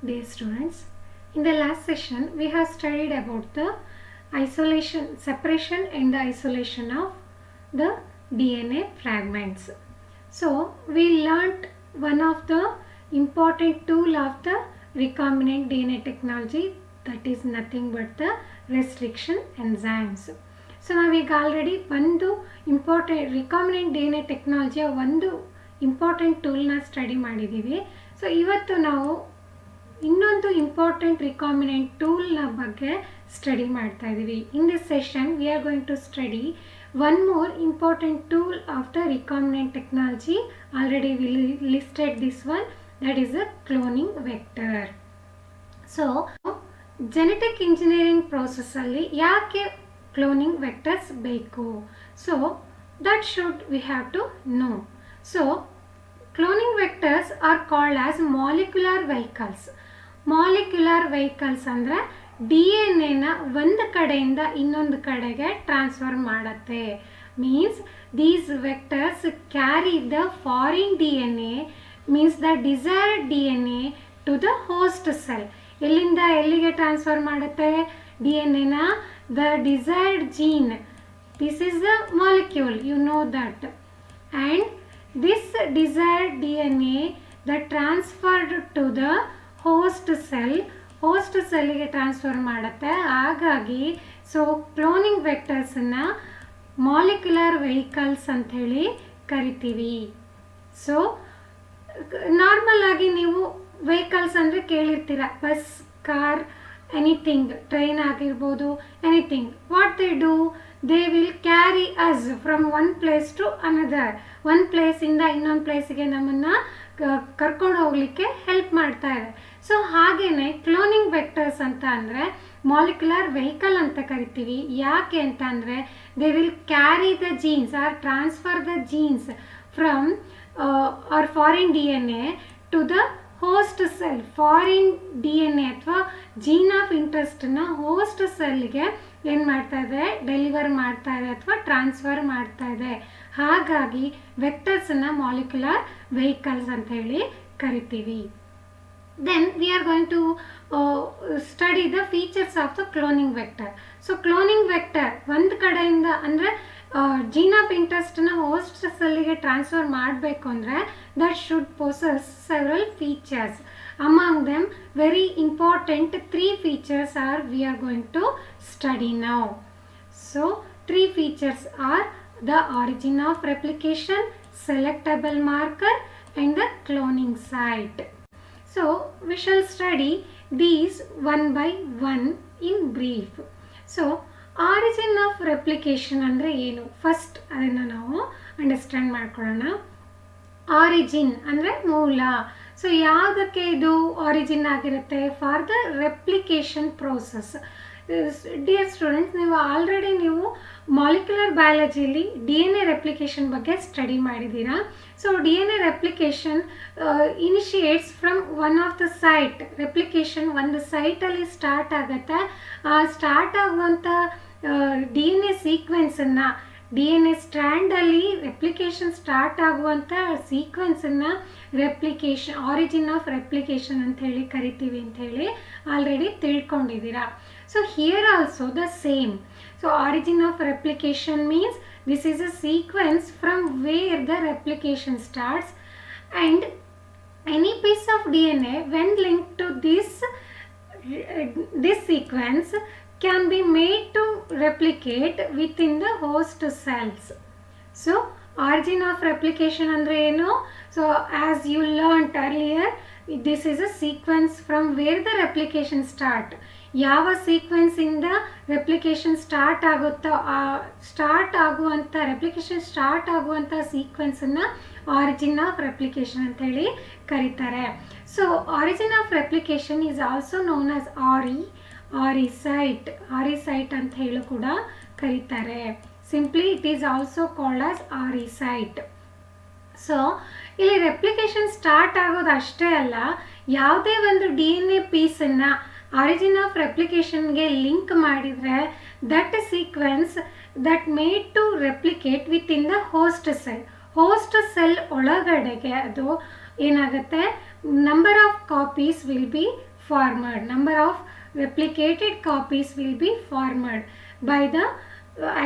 Dear students, in the last session we have studied about the separation and the isolation of the DNA fragments. So we learnt one of the important tool of the recombinant DNA technology, that is nothing but the restriction enzymes. So ನಾವೀಗ already ಒಂದು important recombinant D N A ಟೆಕ್ನಾಲಜಿಯ ಒಂದು important ಟೂಲ್ನ study ಮಾಡಿದ್ದೀವಿ. So ಇವತ್ತು ನಾವು ಇನ್ನೊಂದು important recombinant ಟೂಲ್ನ ಬಗ್ಗೆ ಸ್ಟಡಿ ಮಾಡ್ತಾ ಇದ್ದೀವಿ. In this session we are going to study one more important tool of the recombinant technology. Already we listed this one, that is a cloning vector. So genetic engineering process alli yake cloning vectors ಬೇಕು, so that should we have to know. So cloning vectors are called as molecular vehicles. molecular vehicles ಅಂದ್ರೆ D N ಎನ ಒಂದು ಕಡೆಯಿಂದ ಇನ್ನೊಂದು ಕಡೆಗೆ transfer ಮಾಡುತ್ತೆ. Means these vectors carry the foreign D N A, means the desired D N A to the host cell. ಎಲ್ಲಿಂದ ಎಲ್ಲಿಗೆ transfer ಮಾಡುತ್ತೆ ಡಿ ಎನ್ ಎನ? The desired gene, this is the molecule, you know that. And this desired D N A the transferred to the host cell, host ಸೆಲ್ಗೆ transfer ಮಾಡುತ್ತೆ. ಹಾಗಾಗಿ so cloning ವೆಕ್ಟರ್ಸನ್ನು molecular vehicles ಅಂಥೇಳಿ ಕರಿತೀವಿ. So normal ಆಗಿ ನೀವು vehicles ಅಂದರೆ ಕೇಳಿರ್ತೀರ, ಬಸ್, ಕಾರ್, ಎನಿಥಿಂಗ್, ಟ್ರೈನ್ ಆಗಿರ್ಬೋದು, anything. What they do, they will carry us from one place to another. ಒಂದು ಪ್ಲೇಸಿಂದ ಇನ್ನೊಂದು ಪ್ಲೇಸಿಗೆ ನಮ್ಮನ್ನು ಕರ್ಕೊಂಡು ಹೋಗಲಿಕ್ಕೆ ಹೆಲ್ಪ್ ಮಾಡ್ತಾ ಇದೆ. ಸೊ ಹಾಗೇನೆ ಕ್ಲೋನಿಂಗ್ ವೆಕ್ಟರ್ಸ್ ಅಂತ ಅಂದರೆ ಮಾಲಿಕ್ಯುಲರ್ ವೆಹಿಕಲ್ ಅಂತ ಕರಿತೀವಿ. ಯಾಕೆ ಅಂತ ಅಂದರೆ they will carry the genes or transfer the genes from or foreign D N A to the host cell. Foreign D N A ಅಥವಾ ಜೀನ್ ಆಫ್ ಇಂಟ್ರೆಸ್ಟನ್ನ ಹೋಸ್ಟ್ ಸೆಲ್ಗೆ ಏನು ಮಾಡ್ತಾ ಇದೆ, ಡೆಲಿವರ್ ಮಾಡ್ತಾ ಇದೆ ಅಥವಾ ಟ್ರಾನ್ಸ್ಫರ್ ಮಾಡ್ತಾ ಇದೆ. ಹಾಗಾಗಿ ವೆಕ್ಟರ್ಸನ್ನು ಮಾಲಿಕ್ಯುಲರ್ ವೆಹಿಕಲ್ಸ್ ಅಂತ ಹೇಳಿ ಕರಿತೀವಿ. Then we are going to study the features of the cloning vector. So cloning vector ಒಂದು ಕಡೆಯಿಂದ ಅಂದರೆ ಜೀನ್ ಆಫ್ ಇಂಟ್ರೆಸ್ಟ್ನ ಹೋಸ್ಟ್ ಸೆಲ್ಲಿಗೆ ಟ್ರಾನ್ಸ್ಫರ್ ಮಾಡಬೇಕು ಅಂದರೆ that should possess several features. Among them very important 3 features are we are going to study now. So 3 features are the origin of replication, selectable marker and the cloning site. So we shall study these one by one in brief. So origin of replication ಅಂದರೆ ಏನು, first ಅದನ್ನು ನಾವು understand ಮಾಡ್ಕೊಳ್ಳೋಣ. Origin ಅಂದರೆ ಮೂಲ. So ಯಾವುದಕ್ಕೆ ಇದು origin ಆಗಿರುತ್ತೆ? For the replication process. Dear students, ನೀವು ಆಲ್ರೆಡಿ ಮಾಲಿಕ್ಯುಲರ್ ಬಯಾಲಜಿಯಲ್ಲಿ ಡಿ ಎನ್ ಎ ರೆಪ್ಲಿಕೇಶನ್ ಬಗ್ಗೆ ಸ್ಟಡಿ ಮಾಡಿದ್ದೀರಾ. So D N A replication initiates from one of the site. Replication ಒಂದು ಸೈಟಲ್ಲಿ ಸ್ಟಾರ್ಟ್ ಆಗುತ್ತೆ. ಆ ಸ್ಟಾರ್ಟ್ ಆಗುವಂಥ ಡಿ ಎನ್ ಎ ಸೀಕ್ವೆನ್ಸನ್ನು, ಡಿ ಎನ್ ಎ ಸ್ಟ್ರ್ಯಾಂಡಲ್ಲಿ ರೆಪ್ಲಿಕೇಶನ್ ಸ್ಟಾರ್ಟ್ ಆಗುವಂಥ ಸೀಕ್ವೆನ್ಸನ್ನು ರೆಪ್ಲಿಕೇಶನ್, ಆರಿಜಿನ್ ಆಫ್ ರೆಪ್ಲಿಕೇಶನ್ ಅಂತ ಹೇಳಿ ಕರಿತೀವಿ ಅಂತ ಹೇಳಿ ಆಲ್ರೆಡಿ ತಿಳ್ಕೊಂಡಿದ್ದೀರಾ. So here also the same. So origin of replication means this is a sequence from where the replication starts, and any piece of DNA when linked to this sequence can be made to replicate within the host cells. So origin of replication andre eno? So as you learnt earlier, this is a sequence from where the replication start. ಯಾವ ಸೀಕ್ವೆನ್ಸಿಂದ replication start ಆಗುತ್ತೋ ಆ replication start ಆಗುವಂಥ ಸೀಕ್ವೆನ್ಸನ್ನು origin of replication ಅಂತೇಳಿ ಕರೀತಾರೆ. So origin of replication is also known as ori site. Ori site ಅಂತ ಹೇಳಿ ಕೂಡ ಕರೀತಾರೆ. Simply it is also called as ori site. So ಇಲ್ಲಿ ರೆಪ್ಲಿಕೇಶನ್ ಸ್ಟಾರ್ಟ್ ಆಗೋದು ಅಷ್ಟೇ ಅಲ್ಲ, ಯಾವುದೇ ಒಂದು ಡಿ ಎನ್ ಎ ಪೀಸನ್ನು ಆರಿಜಿನ್ ಆಫ್ ರೆಪ್ಲಿಕೇಶನ್ಗೆ ಲಿಂಕ್ ಮಾಡಿದರೆ that sequence that made to replicate with in the host cell. Host cell ಒಳಗಡೆಗೆ ಅದು ಏನಾಗುತ್ತೆ, number of copies will be formed. Number of replicated copies will be formed by the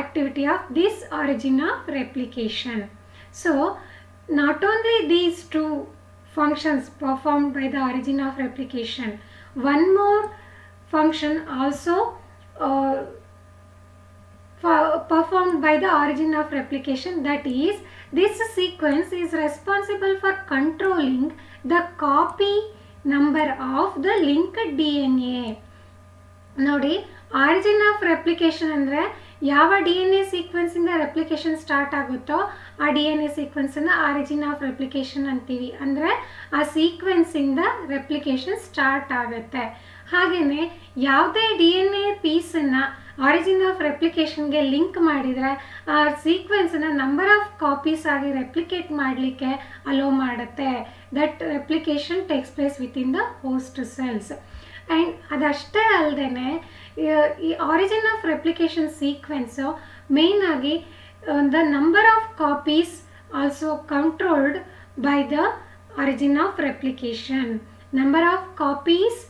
activity of this origin of replication. So not only these two functions performed by the origin of replication, one more function also performed by the origin of replication, that is, this sequence is responsible for controlling the copy number of the linked DNA. ನೋಡಿ, origin of replication ಅಂದರೆ ಯಾವ D N A ಸೀಕ್ವೆನ್ಸಿಂದ replication start ಆಗುತ್ತೋ ಆ D N A ಸೀಕ್ವೆನ್ಸನ್ನು origin of replication ಅಂತೀವಿ. ಅಂದರೆ ಆ ಸೀಕ್ವೆನ್ಸಿಂದ ರೆಪ್ಲಿಕೇಶನ್ ಸ್ಟಾರ್ಟ್ ಆಗುತ್ತೆ. ಹಾಗೆಯೇ ಯಾವುದೇ ಡಿ ಎನ್ ಎ ಪೀಸನ್ನು ಆರಿಜಿನ್ ಆಫ್ ರೆಪ್ಲಿಕೇಶನ್ಗೆ ಲಿಂಕ್ ಮಾಡಿದರೆ ಆ ಸೀಕ್ವೆನ್ಸನ್ನು ನಂಬರ್ ಆಫ್ ಕಾಪೀಸ್ ಆಗಿ ರೆಪ್ಲಿಕೇಟ್ ಮಾಡಲಿಕ್ಕೆ ಅಲೋ ಮಾಡುತ್ತೆ. That replication takes place within the host cells. And ಅದಷ್ಟೇ ಅಲ್ಲದೆ ಈ ಆರಿಜಿನ್ ಆಫ್ ರೆಪ್ಲಿಕೇಶನ್ ಸೀಕ್ವೆನ್ಸು ಮೇಯ್ನಾಗಿ the number of copies also controlled by the origin of replication. Number of copies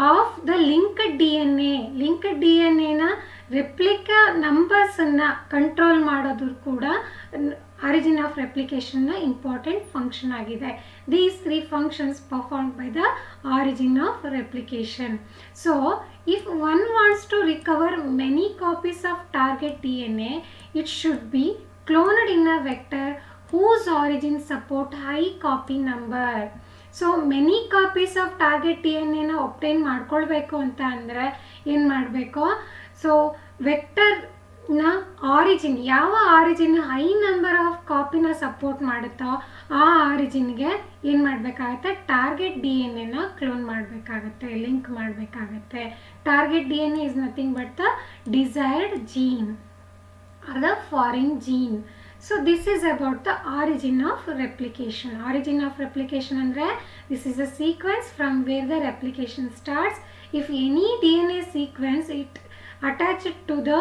of the linked D N A, linked D N ಎನ replica ನಂಬರ್ಸನ್ನು control ಮಾಡೋದು ಕೂಡ origin of ರೆಪ್ಲಿಕೇಶನ್ನ important function ಆಗಿದೆ. These three functions performed by the origin of replication. So, if one wants to recover many copies of target DNA, it should be cloned in a vector whose origin support high copy number. So, many copies of target DNA na obtain ಮಾಡ್ಕೊಳ್ಬೇಕು ಅಂತ ಅಂದರೆ ಏನು ಮಾಡಬೇಕು? So vector ನ origin, ಯಾವ origin high number of ಕಾಪಿನ support ಮಾಡುತ್ತೋ ಆ ಆರಿಜಿನ್ಗೆ ಏನು ಮಾಡಬೇಕಾಗತ್ತೆ? ಟಾರ್ಗೆಟ್ ಡಿ ಎನ್ ಎನ ಕ್ಲೋನ್ ಮಾಡಬೇಕಾಗತ್ತೆ, ಲಿಂಕ್ ಮಾಡಬೇಕಾಗತ್ತೆ. Target D N A is nothing but the desired gene or the foreign gene. So this is about the origin of replication. Origin of replication andre this is a sequence from where the replication starts. If any DNA sequence it attached to the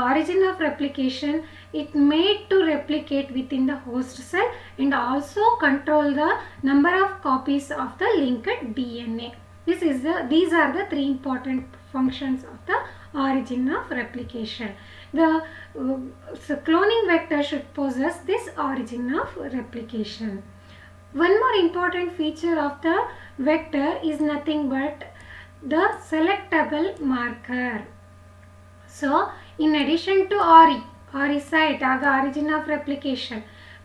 origin of replication, it made to replicate within the host cell and also control the number of copies of the linked DNA. These are the three important functions of the origin of replication. The cloning vector should possess this origin of replication. One more important feature of the vector is nothing but the selectable marker. So, in addition to RE site, origin of replication,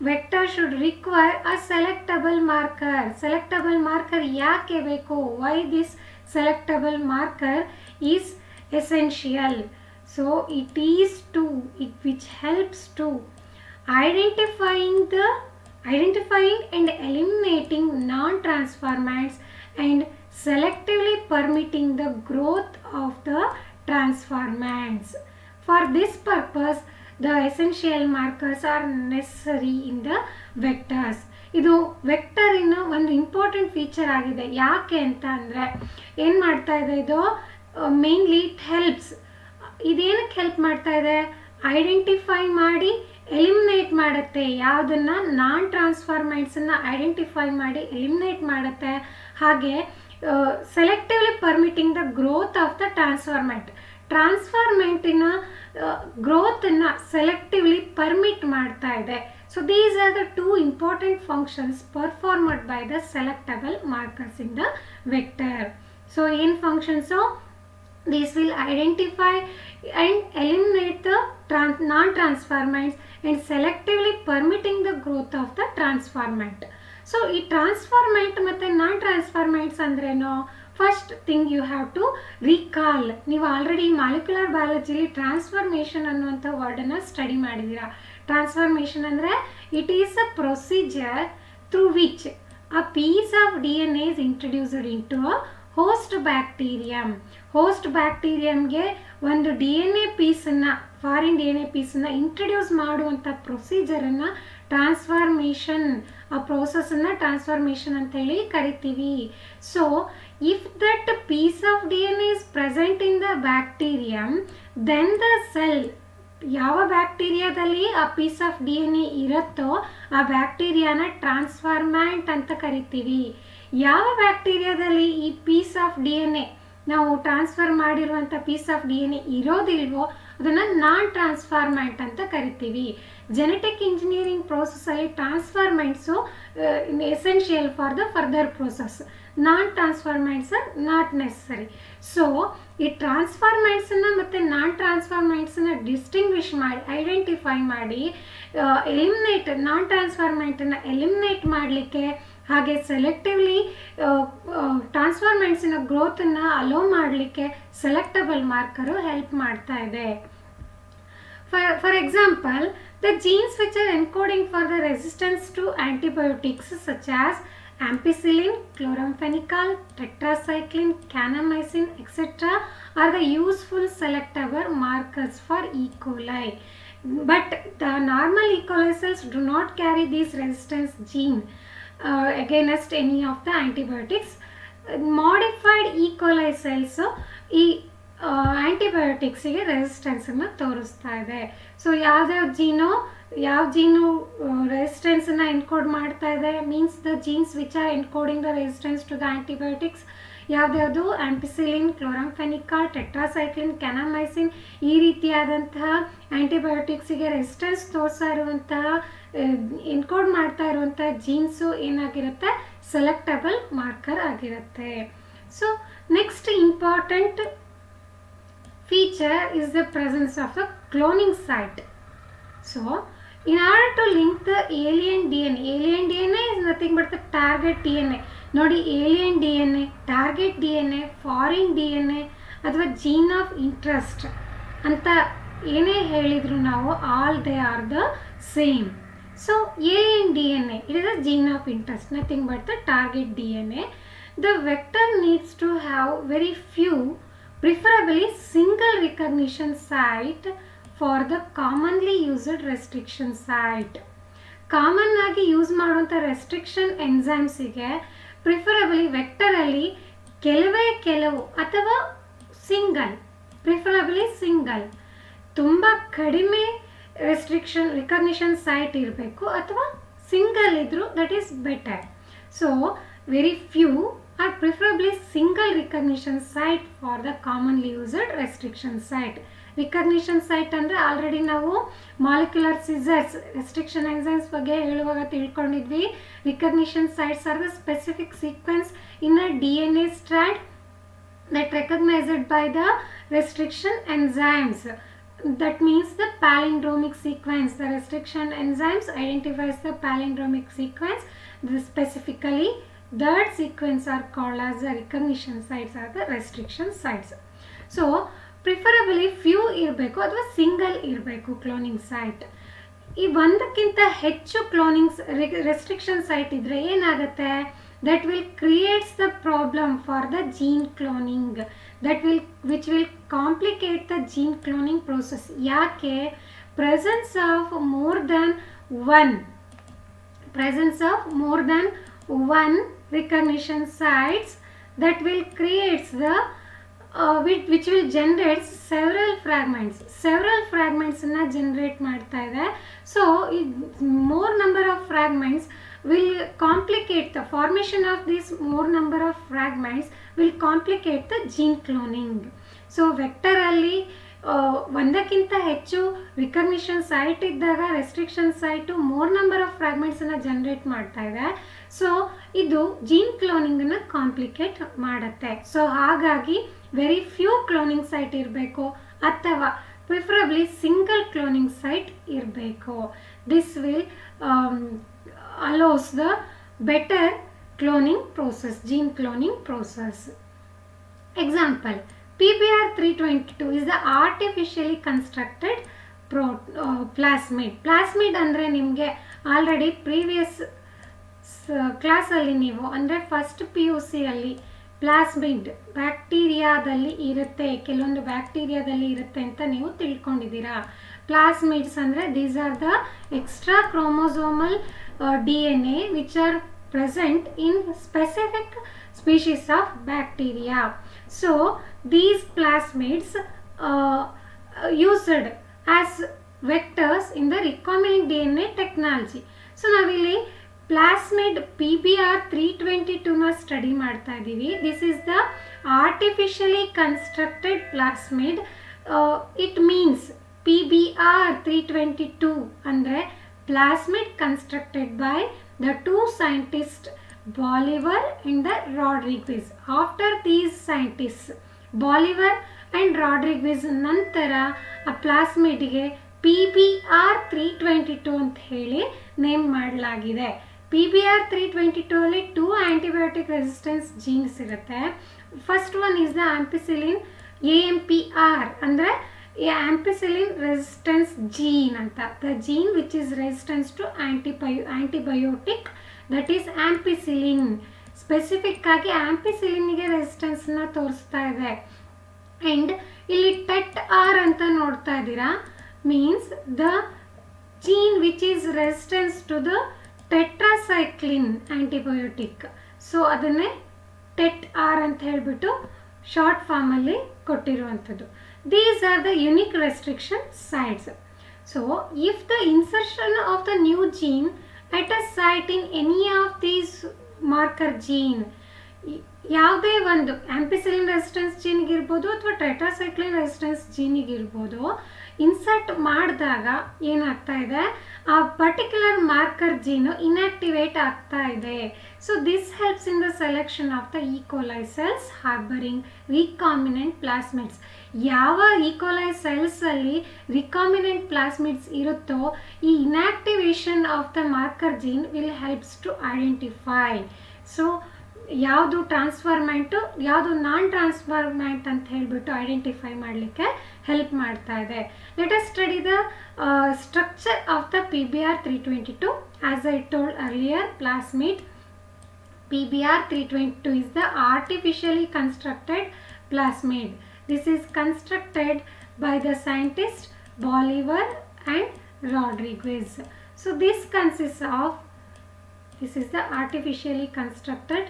vector should require a selectable marker. Selectable marker ಯಾಕೆ ಬೇಕು? Why this selectable marker is essential? So it is which helps to identifying and eliminating non-transformants and selectively permitting the growth of the transformants. For this purpose, the essential markers are necessary in the vectors. ಇದು ವೆಕ್ಟರಿನ ಒಂದು important feature ಆಗಿದೆ. ಯಾಕೆ ಅಂತ ಅಂದರೆ ಏನು ಮಾಡ್ತಾ ಇದೆ ಇದು? Mainly it helps. ಇದೇನಕ್ಕೆ ಹೆಲ್ಪ್ ಮಾಡ್ತಾ ಇದೆ? ಐಡೆಂಟಿಫೈ ಮಾಡಿ ಎಲಿಮಿನೇಟ್ ಮಾಡುತ್ತೆ. ಯಾವುದನ್ನು? ನಾನ್ ಟ್ರಾನ್ಸ್ಫಾರ್ಮೆಂಟ್ಸನ್ನು ಐಡೆಂಟಿಫೈ ಮಾಡಿ ಎಲಿಮಿನೇಟ್ ಮಾಡುತ್ತೆ. ಹಾಗೆ selectively permitting the growth of the ಟ್ರಾನ್ಸ್ಫಾರ್ಮೆಂಟಿನ ಗ್ರೋತನ್ನು ಸೆಲೆಕ್ಟಿವ್ಲಿ ಪರ್ಮಿಟ್ ಮಾಡ್ತಾ ಇದೆ. So these are the two important functions performed by the selectable markers in the vector. So ಏನು functions? These will identify and eliminate the non-transformants and selectively permitting the growth of the transformant. So, ಈ transformant ಮತ್ತು non-transformants ಅಂದ್ರೇನು? First thing you have to recall. ನೀವು already molecular ಬಯಾಲಜಿಲಿ transformation ಅನ್ನುವಂಥ ವರ್ಡನ್ನು study ಮಾಡಿದ್ದೀರಾ. Transformation ಅಂದರೆ it is a procedure through which a piece of DNA is introduced into a host bacterium. Host ಬ್ಯಾಕ್ಟೀರಿಯಮ್ಗೆ ಒಂದು DNA ಪೀಸನ್ನು, ಫಾರಿನ್ DNA ಪೀಸನ್ನು ಇಂಟ್ರಡ್ಯೂಸ್ ಮಾಡುವಂಥ ಪ್ರೊಸೀಜರನ್ನು ಟ್ರಾನ್ಸ್ಫಾರ್ಮೇಷನ್, ಆ ಪ್ರೋಸೆಸನ್ನು ಟ್ರಾನ್ಸ್ಫಾರ್ಮೇಷನ್ ಅಂತೇಳಿ ಕರಿತೀವಿ. So if that piece of DNA is present in the bacterium, then the cell, ಯಾವ ಬ್ಯಾಕ್ಟೀರಿಯಾದಲ್ಲಿ ಆ ಪೀಸ್ ಆಫ್ DNA ಇರುತ್ತೋ ಆ ಬ್ಯಾಕ್ಟೀರಿಯಾನ ಟ್ರಾನ್ಸ್ಫಾರ್ಮ್ಯಾಂಟ್ ಅಂತ ಕರಿತೀವಿ. ಯಾವ ಬ್ಯಾಕ್ಟೀರಿಯಾದಲ್ಲಿ ಈ piece of D N A ನಾವು ಟ್ರಾನ್ಸ್ಫರ್ ಮಾಡಿರುವಂಥ piece of D N A ಇರೋದಿಲ್ವೋ ಅದನ್ನು ನಾನ್ ಟ್ರಾನ್ಸ್ಫಾರ್ಮೆಂಟ್ ಅಂತ ಕರಿತೀವಿ. ಜೆನೆಟಿಕ್ ಇಂಜಿನಿಯರಿಂಗ್ ಪ್ರೋಸೆಸ್ಸಲ್ಲಿ transformants essential for the further process. Non transformants are not necessary. So ಈ ಟ್ರಾನ್ಸ್ಫಾರ್ಮೆಂಟ್ಸನ್ನು ಮತ್ತು ನಾನ್ ಟ್ರಾನ್ಸ್ಫಾರ್ಮೆಂಟ್ಸನ್ನು ಡಿಸ್ಟಿಂಗ್ವಿಷ್ ಮಾಡಿ ಐಡೆಂಟಿಫೈ ಮಾಡಿ ನಾನ್ ಟ್ರಾನ್ಸ್ಫಾರ್ಮೆಂಟನ್ನು ಎಲಿಮಿನೇಟ್ ಮಾಡಲಿಕ್ಕೆ ಹಾಗೆ ಸೆಲೆಕ್ಟಿವ್ಲಿ ಟ್ರಾನ್ಸ್ಫಾರ್ಮೆಂಟ್ಸಿನ ಗ್ರೋತನ್ನು ಅಲೋ ಮಾಡಲಿಕ್ಕೆ ಸೆಲೆಕ್ಟಬಲ್ ಮಾರ್ಕರು ಹೆಲ್ಪ್ ಮಾಡ್ತಾ ಇದೆ. For example, the genes which are encoding for the resistance to antibiotics such as ampicillin, chloramphenicol, tetracycline, kanamycin, etc. are the useful selectable markers for E. coli. But the normal E. coli cells do not carry these resistance gene against any of the antibiotics. Modified E. coli cells ಈ ಆಂಟಿಬಯೋಟಿಕ್ಸಿಗೆ ರೆಸಿಸ್ಟೆನ್ಸನ್ನು ತೋರಿಸ್ತಾ ಇದೆ. So ಯಾವ ಜೀನು ರೆಸಿಸ್ಟೆನ್ಸನ್ನು encode ಮಾಡ್ತಾ ಇದೆ means the genes which are encoding the resistance to the antibiotics ಯಾವ್ದ್ಯಾವುದು ampicillin, chloramphenicol, tetracycline, kanamycin ಈ ರೀತಿಯಾದಂತಹ ಆಂಟಿಬಯೋಟಿಕ್ಸಿಗೆ resistance ತೋರಿಸ್ತಾ ಇರುವಂತಹ ಎನ್ಕೋಡ್ ಮಾಡ್ತಾ ಇರುವಂತಹ ಜೀನ್ಸು ಏನಾಗಿರುತ್ತೆ ಸೆಲೆಕ್ಟಬಲ್ ಮಾರ್ಕರ್ ಆಗಿರುತ್ತೆ. So next important feature is the presence of a cloning site. So in order to link the alien DNA is nothing but the target DNA. ನೋಡಿ alien DNA, target DNA, foreign DNA ಅಥವಾ gene of interest ಅಂತ ಏನೇ ಹೇಳಿದ್ರು ನಾವು all they are the same. So alien DNA, it is a gene of interest, nothing but the target DNA. The vector needs to have very few, preferably single recognition site for the commonly used restriction site. Common ಆಗಿ use ಮಾಡುವಂಥ restriction ಎನ್ಸೈಮ್ಸಿಗೆ preferably ವೆಕ್ಟರಲ್ಲಿ ಕೆಲವು ಅಥವಾ preferably single ತುಂಬ ಕಡಿಮೆ recognition site ಇರಬೇಕು ಅಥವಾ single ಇದ್ದರೂ that is better. So very few are preferably single recognition site for the commonly used restriction site. Recognition site ಅಂದರೆ ಆಲ್ರೆಡಿ ನಾವು ಮಾಲಿಕ್ಯುಲರ್ ಸಿಸರ್ಸ್ ರೆಸ್ಟ್ರಿಕ್ಷನ್ ಎನ್ಸೈಮ್ಸ್ ಬಗ್ಗೆ ಹೇಳುವಾಗ ತಿಳ್ಕೊಂಡಿದ್ವಿ. Recognition sites are the specific sequence in a DNA strand that recognized by the restriction enzymes. That means the palindromic sequence. The restriction enzymes identifies the palindromic sequence. This specifically that sequence are called as the recognition sites or the restriction sites. So preferably few ಇರಬೇಕು ಅಥವಾ single ಇರಬೇಕು cloning site. ಈ ಒಂದಕ್ಕಿಂತ ಹೆಚ್ಚು cloning restriction site ಇದ್ದರೆ ಏನಾಗುತ್ತೆ that will creates the problem for the gene cloning which will complicate the gene cloning process. ಯಾಕೆ presence of more than one recognition sites that will create the which will generate several fragments ಅನ್ನ generate ಮಾಡ್ತಾ ಇದೆ. So more number of fragments will complicate the formation of these more number of fragments will complicate the gene cloning. So vector ಅಲ್ಲಿ ಒಂದಕ್ಕಿಂತ ಹೆಚ್ಚು recognition site ಇದ್ದಾಗ restriction site more number of ಫ್ರಾಗ್ಮೆಂಟ್ಸನ್ನು generate ಮಾಡ್ತಾ ಇದೆ. So ಇದು gene ಕ್ಲೋನಿಂಗನ್ನು complicate ಮಾಡುತ್ತೆ. ಸೊ ಹಾಗಾಗಿ ವೆರಿ ಫ್ಯೂ ಕ್ಲೋನಿಂಗ್ ಸೈಟ್ ಇರಬೇಕು ಅಥವಾ ಪ್ರಿಫರಬ್ಲಿ ಸಿಂಗಲ್ ಕ್ಲೋನಿಂಗ್ ಸೈಟ್ ಇರಬೇಕು. This will allows the better cloning process, gene cloning process. Example, PBR322 is the artificially constructed plasmid. Plasmid ಅಂದರೆ ನಿಮಗೆ ಆಲ್ರೆಡಿ ಪ್ರೀವಿಯಸ್ ಕ್ಲಾಸಲ್ಲಿ ನೀವು ಅಂದರೆ ಫಸ್ಟ್ PUC ಅಲ್ಲಿ ಪ್ಲಾಸ್ಮಿಡ್ ಬ್ಯಾಕ್ಟೀರಿಯಾದಲ್ಲಿ ಇರುತ್ತೆ, ಕೆಲವೊಂದು ಬ್ಯಾಕ್ಟೀರಿಯಾದಲ್ಲಿ ಇರುತ್ತೆ ಅಂತ ನೀವು ತಿಳ್ಕೊಂಡಿದ್ದೀರಾ. ಪ್ಲಾಸ್ಮಿಡ್ಸ್ ಅಂದರೆ these are the extra chromosomal DNA which are present in specific species of bacteria. So these plasmids used as vectors in the recombinant DNA technology. So ನಾವಿಲ್ಲಿ ಪ್ಲಾಸ್ಮಿಡ್ PBR322ನ ಸ್ಟಡಿ ಮಾಡ್ತಾ ಇದ್ದೀವಿ. This is the artificially constructed plasmid. It means PBR322 ಅಂದರೆ plasmid constructed by the two scientist Bolivar and the Rodriguez. After these scientists Bolivar and Rodriguez ನಂತರ ಆ ಪ್ಲಾಸ್ಮಿಡ್ಗೆ PBR322 ಅಂತ ಹೇಳಿ name ಮಾಡಲಾಗಿದೆ. PBR322 ಅಲ್ಲಿ 2 ಆ್ಯಂಟಿಬಯೋಟಿಕ್ ರೆಸಿಸ್ಟೆನ್ಸ್ ಜೀನ್ಸ್ ಇರುತ್ತೆ. First one is the ampicillin AMPR ಅಂದರೆ ampicillin resistance gene ಅಂತ. The gene which is resistance to antibiotic, that is ampicillin. Specific ಆಗಿ ಆಂಪಿಸಿಲಿನ್ಗೆ ರೆಸಿಸ್ಟೆನ್ಸ್ನ ತೋರಿಸ್ತಾ ಇದೆ. ಆ್ಯಂಡ್ ಇಲ್ಲಿ TET-R ಅಂತ ನೋಡ್ತಾ ಇದ್ದೀರಾ, means the gene which is resistance to the tetracycline antibiotic. So ಅದನ್ನೇ TET-R ಅಂತ ಹೇಳಿಬಿಟ್ಟು ಶಾರ್ಟ್ ಫಾರ್ಮಲ್ಲಿ ಕೊಟ್ಟಿರುವಂಥದ್ದು. These are the unique restriction sites. So if the insertion of the new gene at a site in any of these marker gene, ಯಾವುದೇ ಒಂದು ಆಂಪಿಸಿಲಿನ್ resistance ಜೀನಿಗಿರ್ಬೋದು ಅಥವಾ tetracycline resistance ಜೀನಿಗಿರ್ಬೋದು, insert ಮಾಡಿದಾಗ ಏನಾಗ್ತಾ ಇದೆ, ಆ ಪರ್ಟಿಕ್ಯುಲರ್ ಮಾರ್ಕರ್ ಜೀನು ಇನ್ಆಕ್ಟಿವೇಟ್ ಆಗ್ತಾ ಇದೆ. So this helps in the selection of the E coli cells harbouring recombinant plasmids. ಯಾವ ಈಕೋಲೈ ಸೆಲ್ಸಲ್ಲಿ ರಿಕಾಮಿನೆಂಟ್ ಪ್ಲಾಸ್ಮಿಡ್ಸ್ ಇರುತ್ತೋ ಈ inactivation of the marker gene will helps to identify. So ಯಾವುದು ಟ್ರಾನ್ಸ್ಫಾರ್ಮೆಂಟು ಯಾವುದು ನಾನ್ ಟ್ರಾನ್ಸ್ಫಾರ್ಮೆಂಟ್ ಅಂತ ಹೇಳಿಬಿಟ್ಟು ಐಡೆಂಟಿಫೈ ಮಾಡಲಿಕ್ಕೆ ಹೆಲ್ಪ್ ಮಾಡ್ತಾ ಇದೆ. Let us study the structure of the PBR322. As I told earlier, plasmid PBR322 is the artificially constructed plasmid. This is constructed by the scientist Bolivar and Rodriguez. So this consists of, this is the artificially constructed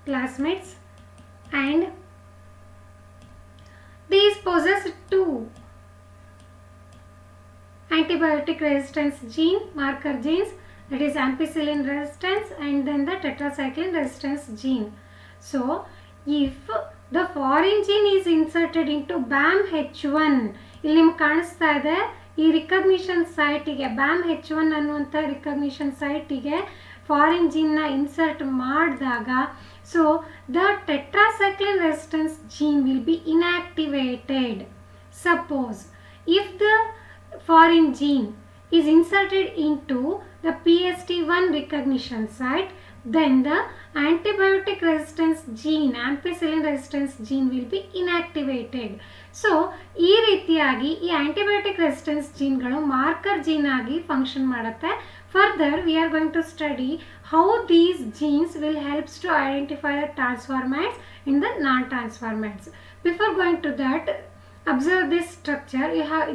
plasmids, and these possess two antibiotic resistance gene marker genes, that is ampicillin resistance and then the tetracycline resistance gene. So if the foreign gene is inserted into BAMH1, ಇಲ್ಲಿ ನಿಮ್ಗೆ ಕಾಣಿಸ್ತಾ ಇದೆ ಈ recognition ಸೈಟಿಗೆ BAMH1 ಅನ್ನುವಂಥ recognition ಸೈಟಿಗೆ foreign ಜೀನ್ನ insert ಮಾಡಿದಾಗ, so the tetracycline resistance gene will be inactivated. Suppose if the foreign gene is inserted into the PST1 recognition site, then the antibiotic resistance gene, ampicillin resistance gene will be inactivated. So ಈ ರೀತಿಯಾಗಿ ಈ antibiotic resistance ಜೀನ್ಗಳು marker gene ಆಗಿ function ಮಾಡುತ್ತೆ. Further, we are going to study how these genes will help to identify the transformants in the non-transformants. Before going to that, observe this structure.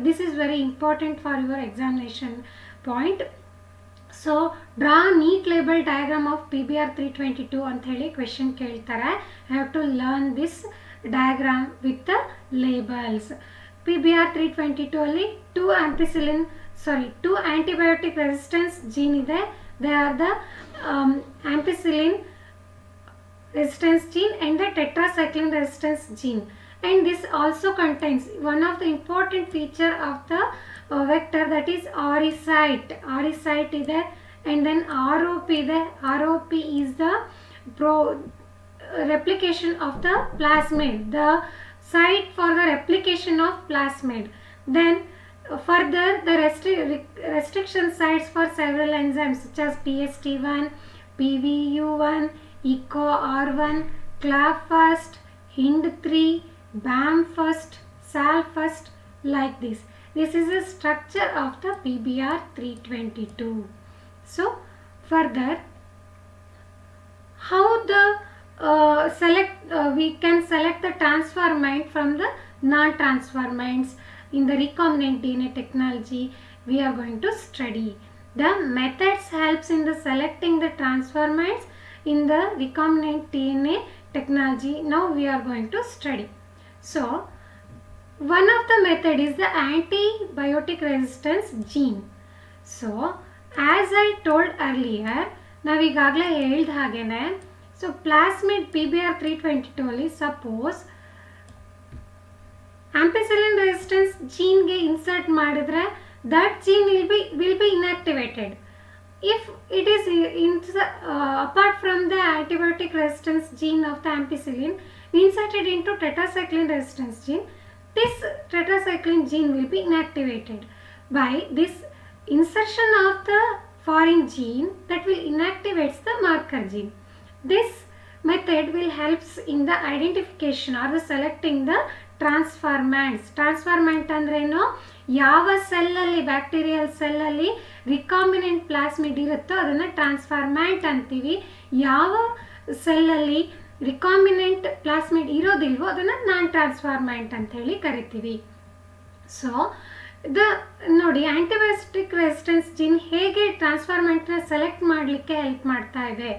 This is very important for your examination point. So draw neat label diagram of PBR322 ಅಂತ ಹೇಳಿ question ಕೇಳ್ತಾರೆ. I have to learn this diagram with the labels. PBR322 ಅಲ್ಲಿ two antibiotic resistance gene ಇದೆ. They are the ampicillin resistance gene and the tetracycline resistance gene. And this also contains one of the important feature of the vector, that is RE site. RE site ಇದೆ and then ROP ಇದೆ. ROP is the replication of the plasmid, the site for the replication of plasmid. Then further the restriction sites for several enzymes such as PST1, PVU1, EcoR1, CLAF1, HIND3, BAM1, SAL1, like this. This is the structure of the PBR322. So further, how the we can select the transformant from the non-transformants in the recombinant DNA technology, we are going to study. The methods helps in the selecting the transformants in the recombinant DNA technology. Now we are going to study. So one of the method is the antibiotic resistance gene. So as I told earlier, ನಾವೀಗಾಗಲೇ ಹೇಳ್ದ ಹಾಗೇನೆ, so plasmid PBR 322 ಅಲ್ಲಿ suppose ampicillin resistance gene insert ಮಾಡಿದ್ರೆ that gene will be inactivated. If it is apart from the antibiotic resistance gene of the ampicillin, we inserted into tetracycline resistance gene, this tetracycline gene will be inactivated. By this insertion of the foreign gene, that will inactivate the marker gene. This method will helps in the identification or the selecting the transformants. Transformant ಅಂದ್ರೇನು, ಯಾವ ಸೆಲ್ಲಲ್ಲಿ bacterial ಸೆಲ್ಲಲ್ಲಿ recombinant plasmid ಇರುತ್ತೋ ಅದನ್ನು ಟ್ರಾನ್ಸ್ಫಾರ್ಮ್ಯಾಂಟ್ ಅಂತೀವಿ. ಯಾವ ಸೆಲ್ಲಲ್ಲಿ recombinant plasmid ಇರೋದಿಲ್ವೋ ಅದನ್ನು ನಾನ್ ಟ್ರಾನ್ಸ್ಫಾರ್ಮ್ಯಾಂಟ್ ಅಂತ ಹೇಳಿ ಕರಿತೀವಿ. ಸೊ ನೋಡಿ, ಆಂಟಿಬಯೋಟಿಕ್ ರೆಸಿಸ್ಟೆನ್ಸ್ ಜೀನ್ ಹೇಗೆ ಟ್ರಾನ್ಸ್ಫಾರ್ಮೆಂಟ್ನ ಸೆಲೆಕ್ಟ್ ಮಾಡಲಿಕ್ಕೆ ಹೆಲ್ಪ್ ಮಾಡ್ತಾ ಇದೆ.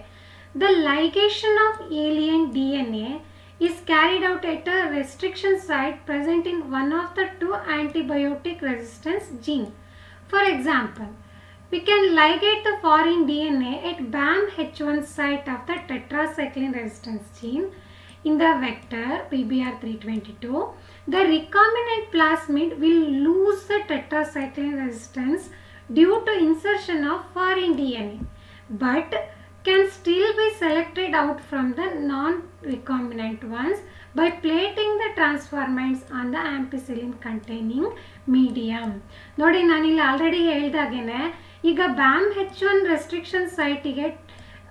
The ligation of alien DNA is carried out at a restriction site present in one of the two antibiotic resistance gene. For example, we can ligate the foreign DNA at BAMH1 site of the tetracycline resistance gene in the vector PBR 322. The recombinant plasmid will lose the tetracycline resistance due to insertion of foreign DNA, but can still be selected out from the non-recombinant ones by plating the transformants on the ampicillin containing medium. ನೋಡಿ, ನಾನಿಲ್ಲಿ already ಹೇಳ್ದಾಗೇನೆ, ಈಗ BAMH1 restriction ಸೈಟಿಗೆ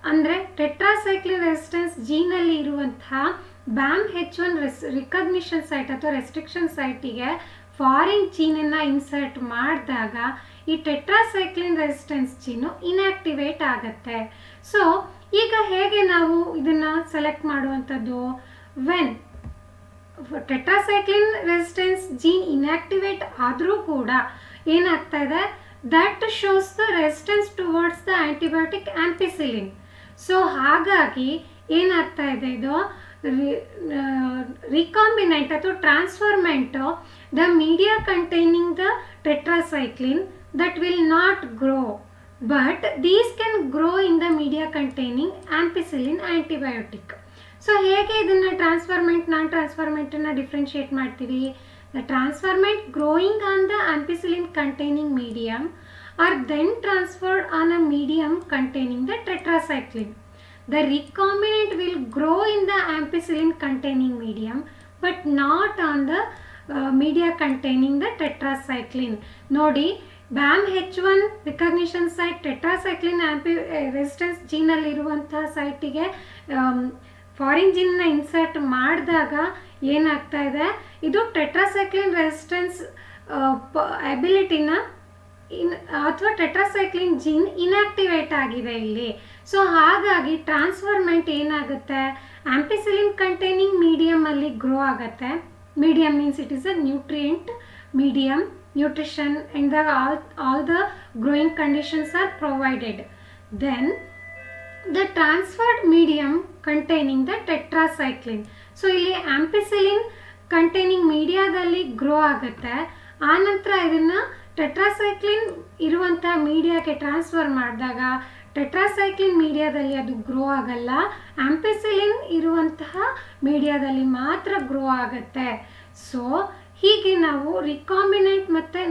ಅಂದರೆ tetracycline resistance ಜೀನಲ್ಲಿ ಇರುವಂತಹ BAMH1 recognition site ಅಥವಾ restriction ಸೈಟಿಗೆ foreign ಜೀನನ್ನು insert ಮಾಡಿದಾಗ ಈ tetracycline resistance ಜೀನು ಇನ್ಆಕ್ಟಿವೇಟ್ ಆಗುತ್ತೆ. So ಈಗ ಹೇಗೆ ನಾವು ಇದನ್ನು ಸೆಲೆಕ್ಟ್ ಮಾಡುವಂಥದ್ದು? When tetracycline resistance gene inactivate ಆದರೂ ಕೂಡ ಏನಾಗ್ತಾ ಇದೆ, that shows the resistance towards the antibiotic ampicillin. So ಹಾಗಾಗಿ ಏನಾಗ್ತಾ ಇದೆ, ಇದು ರಿಕಾಂಬಿನೆಂಟ್ ಅಥವಾ transformant the media containing the tetracycline that will not grow, but these can grow in the media containing ampicillin antibiotic. So ಹೇಗೆ ಇದನ್ನು ಟ್ರಾನ್ಸ್ಫಾರ್ಮೆಂಟ್ ನಾನ್ ಟ್ರಾನ್ಸ್ಫಾರ್ಮೆಂಟನ್ನು differentiate ಮಾಡ್ತೀವಿ? The transformant growing on the ampicillin containing medium are then transferred on a medium containing the tetracycline. The recombinant will grow in the ampicillin containing medium but not on the media containing the tetracycline. ನೋಡಿ, BAMH1 recognition site tetracycline resistance ಜೀನಲ್ಲಿರುವಂತಹ ಸೈಟಿಗೆ foreign ಜೀನ್ನ insert ಮಾಡಿದಾಗ ಏನಾಗ್ತಾ ಇದೆ, ಇದು tetracycline resistance ಎಬಿಲಿಟಿನ ಅಥವಾ tetracycline gene ಇನ್ಆಕ್ಟಿವೇಟ್ ಆಗಿದೆ ಇಲ್ಲಿ. ಸೊ ಹಾಗಾಗಿ ಟ್ರಾನ್ಸ್ಫಾರ್ಮೆಂಟ್ ಏನಾಗುತ್ತೆ, ಆಂಪಿಸಿಲಿನ್ ಕಂಟೈನಿಂಗ್ ಮೀಡಿಯಮಲ್ಲಿ ಗ್ರೋ ಆಗುತ್ತೆ. Medium means it is a nutrient medium, nutrition and all the growing conditions are provided. Then the transferred medium containing the tetracycline. So ಇಲ್ಲಿ ampicillin containing mediaದಲ್ಲಿ grow ಆಗುತ್ತೆ. ಆನಂತರ ಇದನ್ನು tetracycline ಇರುವಂಥ ಮೀಡಿಯಾಕ್ಕೆ ಟ್ರಾನ್ಸ್ಫರ್ ಮಾಡಿದಾಗ tetracycline ಮೀಡಿಯಾದಲ್ಲಿ ಅದು grow ಆಗಲ್ಲ, ಆಂಪಿಸಿಲಿನ್ ಇರುವಂತಹ ಮೀಡಿಯಾದಲ್ಲಿ ಮಾತ್ರ ಗ್ರೋ ಆಗುತ್ತೆ. ಸೊ ಹೀಗೆ ನಾವು ರಿಕಾಂಬಿನೆಂಟ್ ಮತ್ತು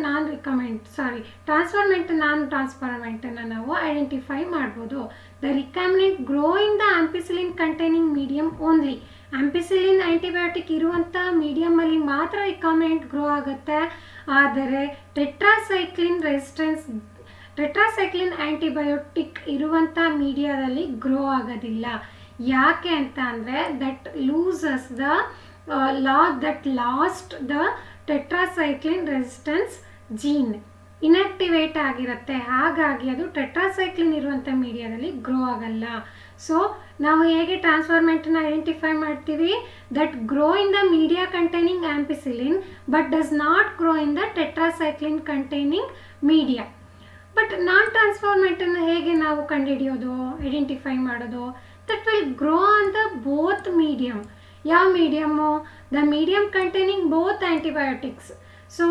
ಟ್ರಾನ್ಸ್ಫಾರ್ಮೆಂಟ್ ನಾನ್ ಟ್ರಾನ್ಸ್ಫಾರ್ಮೆಂಟನ್ನು ನಾವು ಐಡೆಂಟಿಫೈ ಮಾಡ್ಬೋದು. The recombinant grow in the ampicillin containing medium only. Ampicillin antibiotic ಇರುವಂಥ ಮೀಡಿಯಮಲ್ಲಿ ಮಾತ್ರ ರಿಕಾಂಬಿನೆಂಟ್ ಗ್ರೋ ಆಗುತ್ತೆ. ಆದರೆ ಟೆಟ್ರಾಸೈಕ್ಲಿನ್ ಆಂಟಿಬಯೋಟಿಕ್ ಇರುವಂಥ ಮೀಡಿಯಾದಲ್ಲಿ ಗ್ರೋ ಆಗೋದಿಲ್ಲ. ಯಾಕೆ ಅಂತ ಅಂದರೆ that loses the lost the tetracycline resistance gene, ಇನ್ಆಕ್ಟಿವೇಟ್ ಆಗಿರುತ್ತೆ. ಹಾಗಾಗಿ ಅದು ಟೆಟ್ರಾಸೈಕ್ಲಿನ್ ಇರುವಂಥ ಮೀಡಿಯಾದಲ್ಲಿ ಗ್ರೋ ಆಗಲ್ಲ. ಸೊ ನಾವು ಹೇಗೆ ಟ್ರಾನ್ಸ್ಫಾರ್ಮೆಂಟನ್ನು ಐಡೆಂಟಿಫೈ ಮಾಡ್ತೀವಿ? That grow in the media containing ampicillin but does not grow in the tetracycline containing media. But non ಟ್ರಾನ್ಸ್ಫಾರ್ಮೆಂಟನ್ನು ಹೇಗೆ ನಾವು ಕಂಡುಹಿಡಿಯೋದು, ಐಡೆಂಟಿಫೈ ಮಾಡೋದು? That will grow on the both medium. ಯಾವ medium? The medium containing both antibiotics. So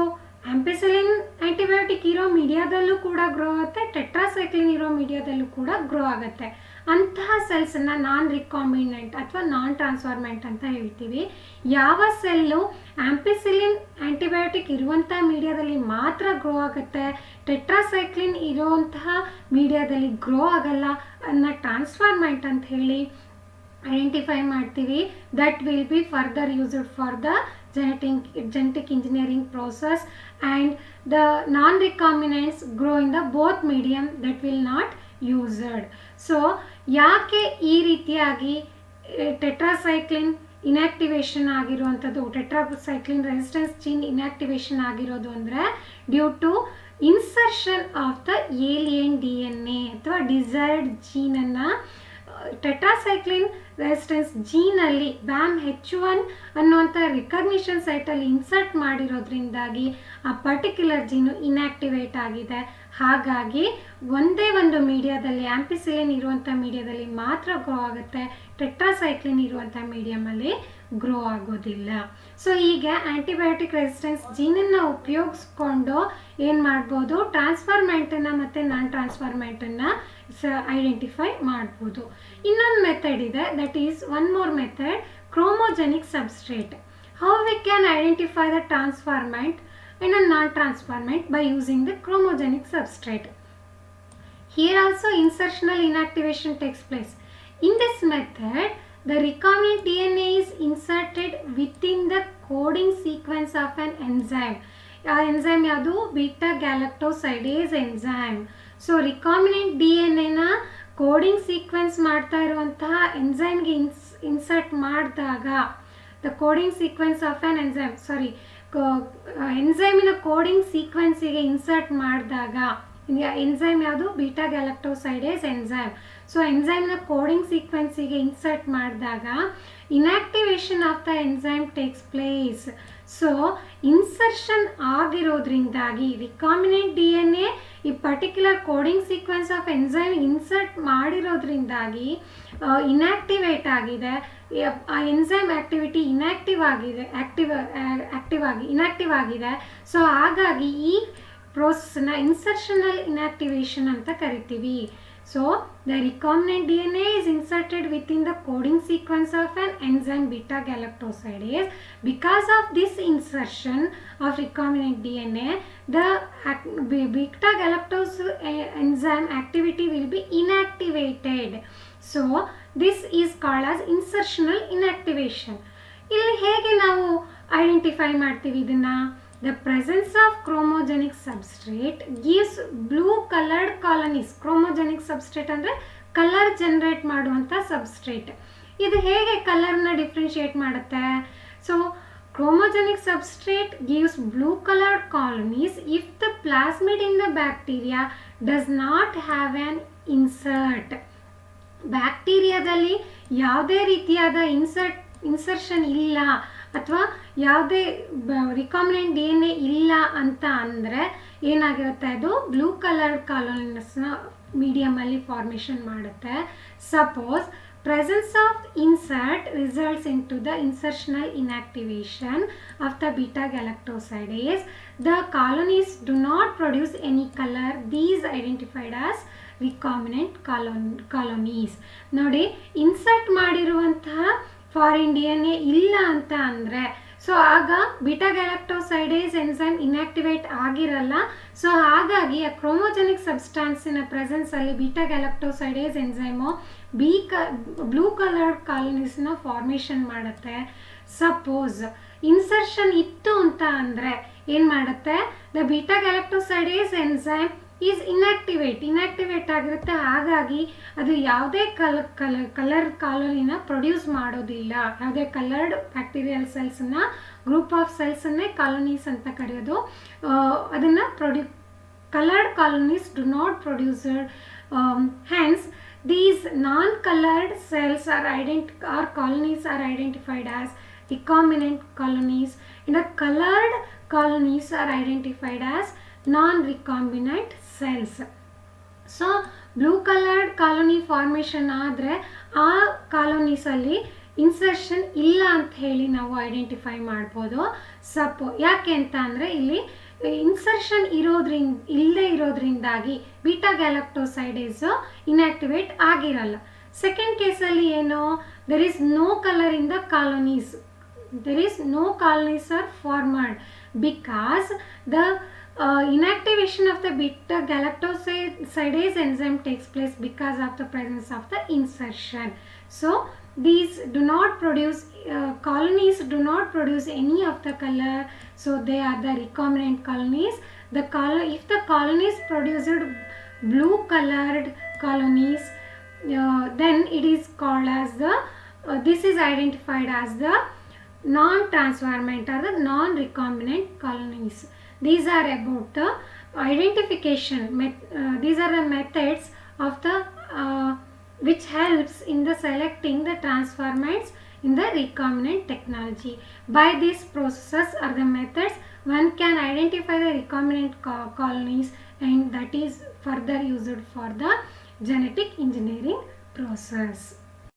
ampicillin antibiotic ಇರೋ ಮೀಡಿಯಾದಲ್ಲೂ ಕೂಡ grow ಆಗುತ್ತೆ, ಟೆಟ್ರಾಸೈಕ್ಲಿನ್ ಇರೋ ಮೀಡಿಯಾದಲ್ಲೂ ಕೂಡ ಗ್ರೋ ಆಗುತ್ತೆ. ಅಂತಹ ಸೆಲ್ಸನ್ನು ನಾನ್ ರಿಕಾಂಬಿನೆಂಟ್ ಅಥವಾ ನಾನ್ ಟ್ರಾನ್ಸ್ಫಾರ್ಮೆಂಟ್ ಅಂತ ಹೇಳ್ತೀವಿ. ಯಾವ ಸೆಲ್ಲು ಆಂಪಿಸಿಲಿನ್ ಆ್ಯಂಟಿಬಯೋಟಿಕ್ ಇರುವಂಥ ಮೀಡಿಯಾದಲ್ಲಿ ಮಾತ್ರ ಗ್ರೋ ಆಗುತ್ತೆ, ಟೆಟ್ರಾಸೈಕ್ಲಿನ್ ಇರುವಂತಹ ಮೀಡಿಯಾದಲ್ಲಿ ಗ್ರೋ ಆಗಲ್ಲ ಅನ್ನೋ ಟ್ರಾನ್ಸ್ಫಾರ್ಮೆಂಟ್ ಅಂತ ಹೇಳಿ ಐಡೆಂಟಿಫೈ ಮಾಡ್ತೀವಿ. That will be further used for the genetic engineering process, and the non-recombinants grow in the both medium that will not used. So ಯಾಕೆ ಈ ರೀತಿಯಾಗಿ ಟೆಟ್ರಾಸೈಕ್ಲಿನ್ ಇನ್ಯಾಕ್ಟಿವೇಶನ್ ಆಗಿರುವಂಥದ್ದು, ಟೆಟ್ರಾಸೈಕ್ಲಿನ್ ರೆಸಿಸ್ಟೆನ್ಸ್ ಜೀನ್ ಇನ್ಯಾಕ್ಟಿವೇಶನ್ ಆಗಿರೋದು ಅಂದರೆ due to insertion of the alien DNA ಅಥವಾ desired ಜೀನನ್ನು tetracycline resistance ಜೀನಲ್ಲಿ BAMH1 ಅನ್ನುವಂಥ ರಿಕಗ್ನಿಷನ್ ಸೈಟಲ್ಲಿ ಇನ್ಸರ್ಟ್ ಮಾಡಿರೋದ್ರಿಂದಾಗಿ ಆ ಪರ್ಟಿಕ್ಯುಲರ್ ಜೀನು ಇನ್ಯಾಕ್ಟಿವೇಟ್ ಆಗಿದೆ. ಹಾಗಾಗಿ ಒಂದೇ ಒಂದು ಮೀಡಿಯಾದಲ್ಲಿ ಆಂಪಿಸಿಲಿನ್ ಇರುವಂಥ ಮೀಡಿಯಾದಲ್ಲಿ ಮಾತ್ರ ಗ್ರೋ ಆಗುತ್ತೆ, ಟೆಟ್ರಾಸೈಕ್ಲಿನ್ ಇರುವಂಥ ಮೀಡಿಯಮಲ್ಲಿ ಗ್ರೋ ಆಗೋದಿಲ್ಲ. ಸೊ ಹೀಗೆ ಆ್ಯಂಟಿಬಯೋಟಿಕ್ ರೆಸಿಸ್ಟೆನ್ಸ್ ಜೀನನ್ನು ಉಪಯೋಗಿಸ್ಕೊಂಡು ಏನು ಮಾಡ್ಬೋದು, ಟ್ರಾನ್ಸ್ಫಾರ್ಮೆಂಟನ್ನು ಮತ್ತು ನಾನ್ ಟ್ರಾನ್ಸ್ಫಾರ್ಮೆಂಟನ್ನು ಐಡೆಂಟಿಫೈ ಮಾಡ್ಬೋದು. ಇನ್ನೊಂದು ಮೆಥಡ್ ಇದೆ, that is one more method, chromogenic substrate. How we can identify the transformant and a non-transformant by using the chromogenic substrate. Here also insertional inactivation takes place. In this method, the recombinant DNA is inserted within the coding sequence of an enzyme. Enzyme yadu beta galactosidase enzyme. So recombinant DNA na coding sequence ಮಾಡ್ತಾ ಇರುವಂತಹ ಎಂಜೈಮ್ಗೆ insert ಮಾಡಿದಾಗ, the coding sequence of an enzyme, ಎಂಜೈಮಿನ coding ಸೀಕ್ವೆನ್ಸಿಗೆ insert ಮಾಡಿದಾಗ, enzyme ಯಾವುದು beta galactosidase enzyme. So ಎಂಜೈಮ್ನ coding ಸೀಕ್ವೆನ್ಸಿಗೆ ಇನ್ಸರ್ಟ್ ಮಾಡಿದಾಗ inactivation of the enzyme takes place. So insertion ಆಗಿರೋದ್ರಿಂದಾಗಿ ರಿಕಾಂಬಿನೆಂಟ್ DNA ಈ particular coding sequence of enzyme insert ಮಾಡಿರೋದ್ರಿಂದಾಗಿ ಇನ್ಯಾಕ್ಟಿವೇಟ್ ಆಗಿದೆ. ಆ ಎಂಜೈಮ್ ಆ್ಯಕ್ಟಿವಿಟಿ ಇನ್ಯಾಕ್ಟಿವ್ ಆಗಿದೆ. ಸೊ ಹಾಗಾಗಿ ಈ ಪ್ರೋಸೆಸ್ನ ಇನ್ಸರ್ಷನಲ್ ಇನ್ಯಾಕ್ಟಿವೇಶನ್ ಅಂತ ಕರಿತೀವಿ. So the recombinant DNA is inserted within the coding sequence of an enzyme beta galactosidase. Because of this insertion of recombinant DNA, the beta galactose enzyme activity will be inactivated. So this is called as insertional inactivation. ಇಲ್ಲಿ ಹೇಗೆ ನಾವು identify ಮಾಡ್ತೀವಿ ಇದನ್ನು? The presence of chromogenic substrate gives blue colored colonies. Chromogenic substrate ಅಂದರೆ colour generate ಮಾಡುವಂಥ substrate. ಇದು ಹೇಗೆ ಕಲರ್ನ ಡಿಫ್ರೆನ್ಶಿಯೇಟ್ ಮಾಡುತ್ತೆ? So chromogenic substrate gives blue colored colonies if the plasmid in the bacteria does not have an insert. ಬ್ಯಾಕ್ಟೀರಿಯಾದಲ್ಲಿ ಯಾವುದೇ ರೀತಿಯಾದ insertion ಇಲ್ಲ ಅಥವಾ ಯಾವುದೇ ರಿಕಾಂಬಿನೆಂಟ್ DNA ಇಲ್ಲ ಅಂತ ಅಂದರೆ ಏನಾಗಿರುತ್ತೆ, ಅದು ಬ್ಲೂ ಕಲರ್ಡ್ ಕಾಲೋನಿಸ್ನ ಮೀಡಿಯಮಲ್ಲಿ ಫಾರ್ಮೇಷನ್ ಮಾಡುತ್ತೆ. Suppose presence of insert results into the insertional inactivation of the beta galactosidase. The colonies do not produce any color. These identified as recombinant colonies. ನೋಡಿ, ಇನ್ಸರ್ಟ್ ಮಾಡಿರುವಂತಹ foreign DNA ಇಲ್ಲ ಅಂತ ಅಂದರೆ, so ಆಗ beta galactosidase enzyme ಇನ್ಯಾಕ್ಟಿವೇಟ್ ಆಗಿರಲ್ಲ. So ಹಾಗಾಗಿ ಆ chromogenic ಸಬ್ಸ್ಟಾನ್ಸಿನ ಪ್ರೆಸೆನ್ಸಲ್ಲಿ beta galactosidase enzyme blue coloured ಕಾಲೋನೀಸ್ನ ಫಾರ್ಮೇಷನ್ ಮಾಡುತ್ತೆ. ಸಪೋಸ್ ಇನ್ಸರ್ಷನ್ ಇತ್ತು ಅಂತ ಅಂದರೆ ಏನು ಮಾಡುತ್ತೆ, the beta galactosidase enzyme is inactivate ಆಗಿರುತ್ತೆ. ಹಾಗಾಗಿ ಅದು ಯಾವುದೇ ಕಲರ್ ಕಾಲೋನಿನ ಪ್ರೊಡ್ಯೂಸ್ ಮಾಡೋದಿಲ್ಲ. ಯಾವುದೇ ಕಲರ್ಡ್ ಬ್ಯಾಕ್ಟೀರಿಯಲ್ ಸೆಲ್ಸನ್ನು, ಗ್ರೂಪ್ ಆಫ್ ಸೆಲ್ಸನ್ನೇ ಕಾಲೋನೀಸ್ ಅಂತ ಕರೆಯೋದು. ಅದನ್ನು colored colonies do not produce. Hence these non-colored cells or colonies are identified as recombinant colonies, and the colored colonies are identified as non-recombinant cells. So blue colored colony formation ಆದರೆ ಆ ಕಾಲೋನೀಸಲ್ಲಿ insertion ಇಲ್ಲ ಅಂತ ಹೇಳಿ ನಾವು identify ಮಾಡ್ಬೋದು. ಯಾಕೆ ಅಂತ ಅಂದರೆ ಇಲ್ಲಿ ಇನ್ಸರ್ಷನ್ ಇಲ್ಲದೆ ಇರೋದ್ರಿಂದಾಗಿ ಬೀಟಾ ಗ್ಯಾಲಕ್ಟೋಸೈಡೇಸು ಇನ್ಆಕ್ಟಿವೇಟ್ ಆಗಿರಲ್ಲ. ಸೆಕೆಂಡ್ ಕೇಸಲ್ಲಿ ಏನು, there is no colour in the colonies, there is no colonies are formed because the inactivation of the beta galactosidase enzyme takes place because of the presence of the insertion. So these do not produce colonies do not produce any of the color, so they are the recombinant colonies. If the colonies produced blue colored colonies, then it is called as the this is identified as the non-transformant or the non-recombinant colonies. These are about the identification. These are the methods of the which helps in the selecting the transformants in the recombinant technology. By these processes or the methods, one can identify the recombinant colonies, and that is further used for the genetic engineering process.